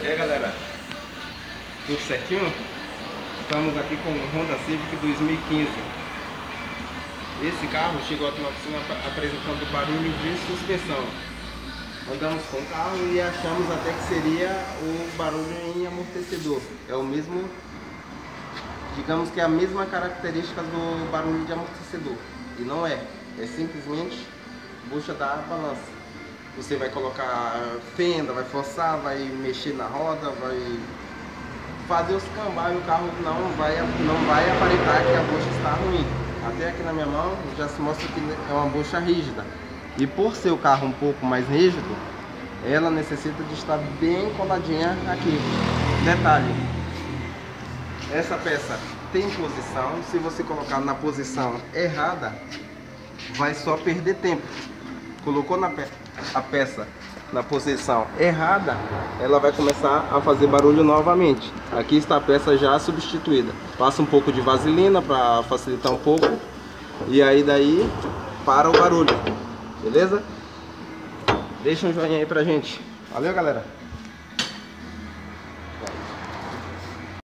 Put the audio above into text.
E aí galera, tudo certinho? Estamos aqui com o Honda Civic 2015. Esse carro chegou aqui na oficina apresentando barulho de suspensão. Andamos com o carro e achamos até que seria o barulho em amortecedor. É o mesmo, digamos que é a mesma característica do barulho de amortecedor. E não é, é simplesmente bucha da balança. Você vai colocar fenda, vai forçar, vai mexer na roda, vai fazer os cambais e o carro não vai aparentar que a bucha está ruim. Até aqui na minha mão já se mostra que é uma bucha rígida. E por ser o carro um pouco mais rígido, ela necessita de estar bem coladinha aqui. Detalhe, essa peça tem posição, se você colocar na posição errada, vai só perder tempo. Colocou a peça na posição errada, ela vai começar a fazer barulho novamente. Aqui está a peça já substituída. Passa um pouco de vaselina para facilitar um pouco. E aí daí para o barulho. Beleza? Deixa um joinha aí pra gente. Valeu, galera!